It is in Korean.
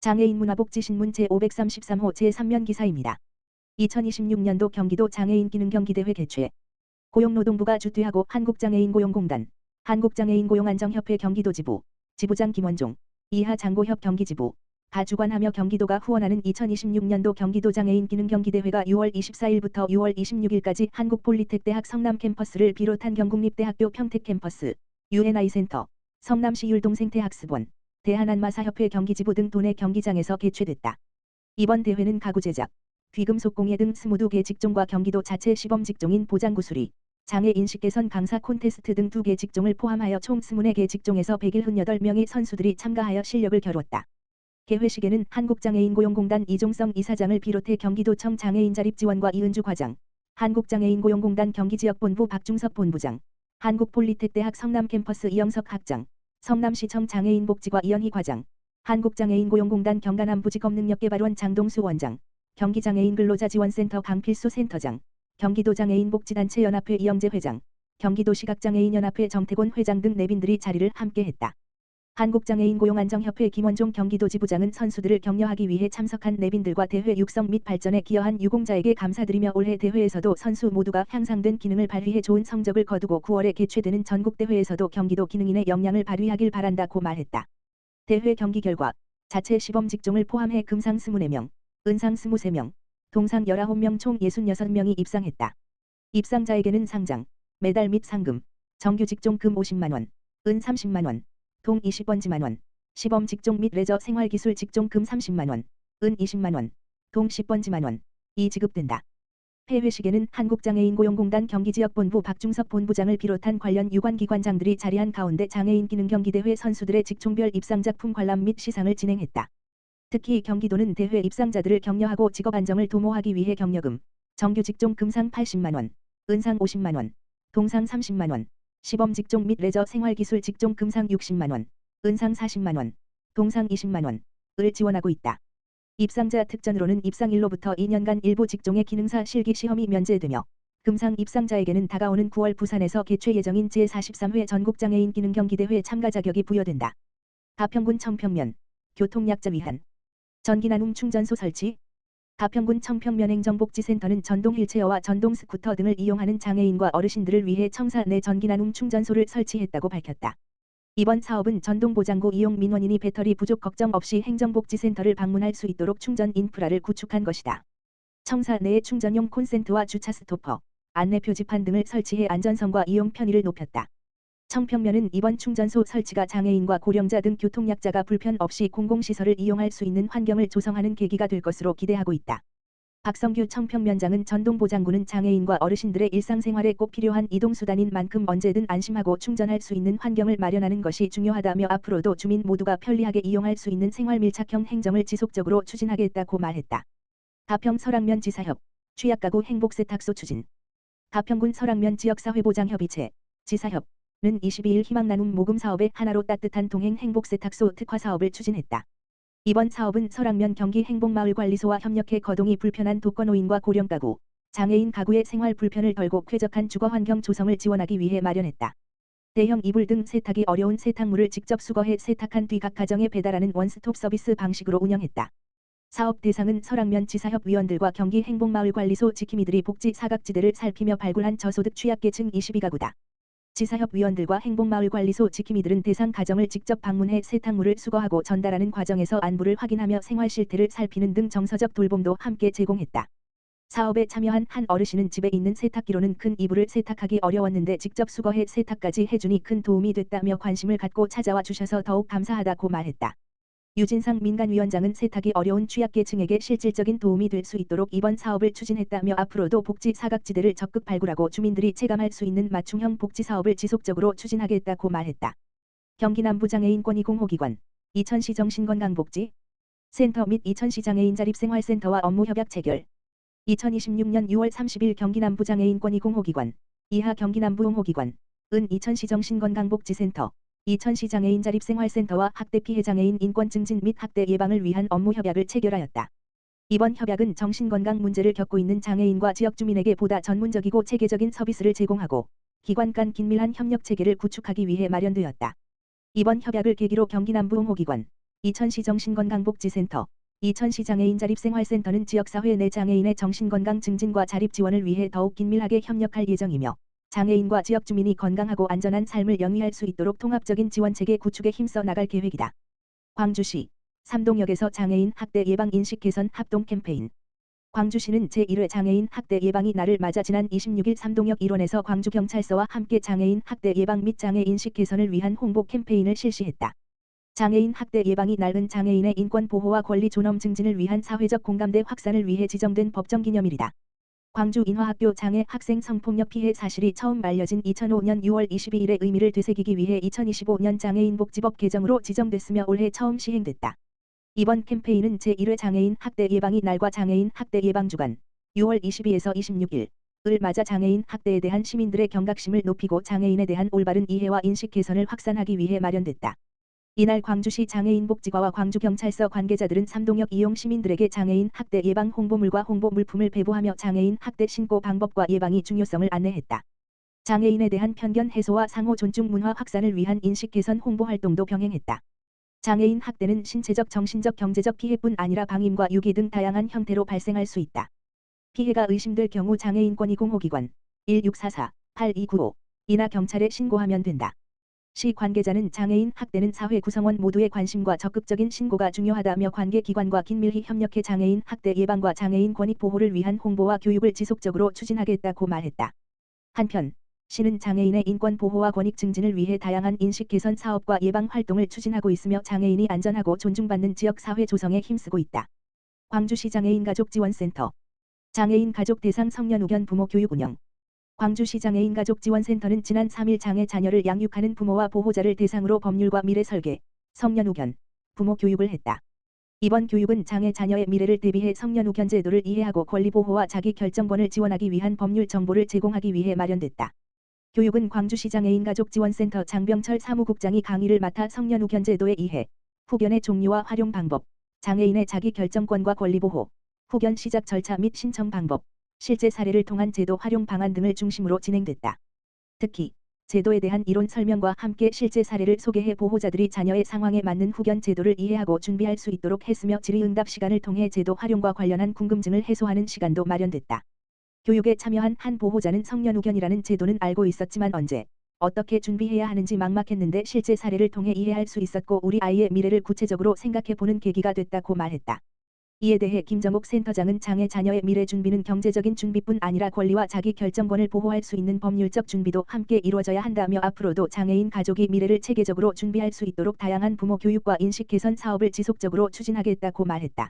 장애인 문화복지신문 제533호 제3면 기사입니다. 2026년도 경기도 장애인 기능경기대회 개최. 고용노동부가 주최하고 한국장애인고용공단, 한국장애인고용안정협회 경기도지부, 지부장 김원종, 이하 장고협 경기지부, 가 주관하며 경기도가 후원하는 2026년도 경기도 장애인 기능경기대회가 6월 24일부터 6월 26일까지 한국폴리텍대학 성남캠퍼스를 비롯한 경국립대학교 평택캠퍼스, UNI센터, 성남시 율동생태학습원, 대한안마사협회 경기지부 등 도내 경기장에서 개최됐다. 이번 대회는 가구 제작, 귀금속 공예 등 22개 직종과 경기도 자체 시범 직종인 보장구수리, 장애 인식 개선 강사 콘테스트 등 2개 직종을 포함하여 총 24개 직종에서 178명의 선수들이 참가하여 실력을 겨뤘다. 개회식에는 한국장애인고용공단 이종성 이사장을 비롯해 경기도청 장애인자립지원과 이은주 과장, 한국장애인고용공단 경기지역본부 박중석 본부장, 한국폴리텍대학 성남캠퍼스 이영석 학장, 성남시청 장애인복지과 이현희 과장, 한국장애인고용공단 경간남부지검능력개발원 장동수 원장, 경기장애인근로자지원센터 강필수 센터장, 경기도장애인복지단체연합회 이영재 회장, 경기도시각장애인연합회 정태곤 회장 등 내빈들이 자리를 함께했다. 한국장애인고용안정협회 김원종 경기도지부장은 선수들을 격려하기 위해 참석한 내빈들과 대회 육성 및 발전에 기여한 유공자에게 감사드리며 올해 대회에서도 선수 모두가 향상된 기능을 발휘해 좋은 성적을 거두고 9월에 개최되는 전국대회에서도 경기도 기능인의 역량을 발휘하길 바란다고 말했다. 대회 경기 결과 자체 시범 직종을 포함해 금상 24명, 은상 23명, 동상 19명 총 66명이 입상했다. 입상자에게는 상장, 메달 및 상금, 정규 직종 금 50만원, 은 30만원, 동 20번지만원, 시범 직종 및 레저 생활기술 직종 금 30만원, 은 20만원, 동 10번지만원이 지급된다. 폐회식에는 한국장애인고용공단 경기지역본부 박중석 본부장을 비롯한 관련 유관기관장들이 자리한 가운데 장애인 기능경기대회 선수들의 직종별 입상작품 관람 및 시상을 진행했다. 특히 경기도는 대회 입상자들을 격려하고 직업 안정을 도모하기 위해 경력금, 정규 직종 금상 80만원, 은상 50만원, 동상 30만원, 시범 직종 및 레저 생활기술 직종 금상 60만원, 은상 40만원, 동상 20만원을 지원하고 있다. 입상자 특전으로는 입상일로부터 2년간 일부 직종의 기능사 실기 시험이 면제되며 금상 입상자에게는 다가오는 9월 부산에서 개최 예정인 제43회 전국장애인 기능경기대회 참가 자격이 부여된다. 가평군 청평면, 교통약자 위한, 전기나눔 충전소 설치. 가평군 청평면 행정복지센터는 전동 휠체어와 전동 스쿠터 등을 이용하는 장애인과 어르신들을 위해 청사 내 전기나눔 충전소를 설치했다고 밝혔다. 이번 사업은 전동보장구 이용 민원인이 배터리 부족 걱정 없이 행정복지센터를 방문할 수 있도록 충전 인프라를 구축한 것이다. 청사 내에 충전용 콘센트와 주차 스토퍼, 안내 표지판 등을 설치해 안전성과 이용 편의를 높였다. 청평면은 이번 충전소 설치가 장애인과 고령자 등 교통약자가 불편 없이 공공시설을 이용할 수 있는 환경을 조성하는 계기가 될 것으로 기대하고 있다. 박성규 청평면장은 전동보장구는 장애인과 어르신들의 일상생활에 꼭 필요한 이동수단인 만큼 언제든 안심하고 충전할 수 있는 환경을 마련하는 것이 중요하다며 앞으로도 주민 모두가 편리하게 이용할 수 있는 생활밀착형 행정을 지속적으로 추진하겠다고 말했다. 가평 설악면 지사협, 취약가구 행복세탁소 추진. 가평군 설악면 지역사회보장협의체, 지사협, 는 22일 희망나눔 모금 사업의 하나로 따뜻한 동행 행복세탁소 특화 사업을 추진했다. 이번 사업은 설악면 경기 행복마을관리소와 협력해 거동이 불편한 독거노인과 고령가구, 장애인 가구의 생활 불편을 덜고 쾌적한 주거환경 조성을 지원하기 위해 마련했다. 대형 이불 등 세탁이 어려운 세탁물을 직접 수거해 세탁한 뒤 각 가정에 배달하는 원스톱 서비스 방식으로 운영했다. 사업 대상은 설악면 지사협 위원들과 경기 행복마을관리소 지킴이들이 복지 사각지대를 살피며 발굴한 저소득 취약계층 22가구다. 지사협 위원들과 행복마을관리소 지킴이들은 대상 가정을 직접 방문해 세탁물을 수거하고 전달하는 과정에서 안부를 확인하며 생활 실태를 살피는 등 정서적 돌봄도 함께 제공했다. 사업에 참여한 한 어르신은 집에 있는 세탁기로는 큰 이불을 세탁하기 어려웠는데 직접 수거해 세탁까지 해주니 큰 도움이 됐다며 관심을 갖고 찾아와 주셔서 더욱 감사하다고 말했다. 유진상 민간위원장은 세탁이 어려운 취약계층에게 실질적인 도움이 될 수 있도록 이번 사업을 추진했다며 앞으로도 복지 사각지대를 적극 발굴하고 주민들이 체감할 수 있는 맞춤형 복지 사업을 지속적으로 추진하겠다고 말했다. 경기 남부장애인권익공호기관, 이천시 정신건강복지 센터 및 이천시 장애인자립생활센터와 업무협약 체결. 2026년 6월 30일 경기 남부장애인권익공호기관, 이하 경기 남부홍호기관, 은 이천시 정신건강복지센터, 이천시 장애인자립생활센터와 학대 피해 장애인 인권 증진 및 학대 예방을 위한 업무 협약을 체결하였다. 이번 협약은 정신건강 문제를 겪고 있는 장애인과 지역 주민에게 보다 전문적이고 체계적인 서비스를 제공하고 기관 간 긴밀한 협력 체계를 구축하기 위해 마련되었다. 이번 협약을 계기로 경기 남부홍호기관, 이천시 정신건강복지센터. 이천시 장애인 자립생활센터는 지역사회 내 장애인의 정신건강 증진과 자립 지원을 위해 더욱 긴밀하게 협력할 예정이며 장애인과 지역 주민이 건강하고 안전한 삶을 영위할 수 있도록 통합적인 지원체계 구축에 힘써 나갈 계획이다. 광주시 삼동역에서 장애인 학대 예방 인식 개선 합동 캠페인. 광주시는 제1회 장애인 학대 예방이 날을 맞아 지난 26일 삼동역 1원에서 광주경찰서와 함께 장애인 학대 예방 및 장애 인식 개선을 위한 홍보 캠페인을 실시했다. 장애인 학대 예방이 날은 장애인의 인권 보호와 권리 존엄 증진을 위한 사회적 공감대 확산을 위해 지정된 법정 기념일이다. 광주 인화학교 장애 학생 성폭력 피해 사실이 처음 알려진 2005년 6월 22일의 의미를 되새기기 위해 2025년 장애인복지법 개정으로 지정됐으며 올해 처음 시행됐다. 이번 캠페인은 제1회 장애인 학대 예방이 날과 장애인 학대 예방 주간 6월 22에서 26일을 맞아 장애인 학대에 대한 시민들의 경각심을 높이고 장애인에 대한 올바른 이해와 인식 개선을 확산하기 위해 마련됐다. 이날 광주시 장애인복지과와 광주경찰서 관계자들은 삼동역 이용 시민들에게 장애인 학대 예방 홍보물과 홍보 물품을 배부하며 장애인 학대 신고 방법과 예방의 중요성을 안내했다. 장애인에 대한 편견 해소와 상호 존중 문화 확산을 위한 인식 개선 홍보 활동도 병행했다. 장애인 학대는 신체적, 정신적, 경제적 피해뿐 아니라 방임과 유기 등 다양한 형태로 발생할 수 있다. 피해가 의심될 경우 장애인권익공호기관 1644-8295이나 경찰에 신고하면 된다. 시 관계자는 장애인 학대는 사회 구성원 모두의 관심과 적극적인 신고가 중요하다며 관계기관과 긴밀히 협력해 장애인 학대 예방과 장애인 권익 보호를 위한 홍보와 교육을 지속적으로 추진하겠다고 말했다. 한편 시는 장애인의 인권 보호와 권익 증진을 위해 다양한 인식 개선 사업과 예방 활동을 추진하고 있으며 장애인이 안전하고 존중받는 지역 사회 조성에 힘쓰고 있다. 광주시 장애인 가족지원센터. 장애인 가족 대상 성년 우견 부모 교육 운영. 광주시 장애인 가족지원센터는 지난 3일 장애 자녀를 양육하는 부모와 보호자를 대상으로 법률과 미래 설계, 성년 우견, 부모 교육을 했다. 이번 교육은 장애 자녀의 미래를 대비해 성년 우견 제도를 이해하고 권리 보호와 자기 결정권을 지원하기 위한 법률 정보를 제공하기 위해 마련됐다. 교육은 광주시 장애인 가족지원센터 장병철 사무국장이 강의를 맡아 성년 우견 제도의 이해, 후견의 종류와 활용 방법, 장애인의 자기 결정권과 권리 보호, 후견 시작 절차 및 신청 방법, 실제 사례를 통한 제도 활용 방안 등을 중심으로 진행됐다. 특히 제도에 대한 이론 설명과 함께 실제 사례를 소개해 보호자들이 자녀의 상황에 맞는 후견 제도를 이해하고 준비할 수 있도록 했으며 질의응답 시간을 통해 제도 활용과 관련한 궁금증을 해소하는 시간도 마련됐다. 교육에 참여한 한 보호자는 성년 우견이라는 제도는 알고 있었지만 언제, 어떻게 준비해야 하는지 막막했는데 실제 사례를 통해 이해할 수 있었고 우리 아이의 미래를 구체적으로 생각해보는 계기가 됐다고 말했다. 이에 대해 김정옥 센터장은 장애 자녀의 미래 준비는 경제적인 준비뿐 아니라 권리와 자기 결정권을 보호할 수 있는 법률적 준비도 함께 이루어져야 한다며 앞으로도 장애인 가족이 미래를 체계적으로 준비할 수 있도록 다양한 부모 교육과 인식 개선 사업을 지속적으로 추진하겠다고 말했다.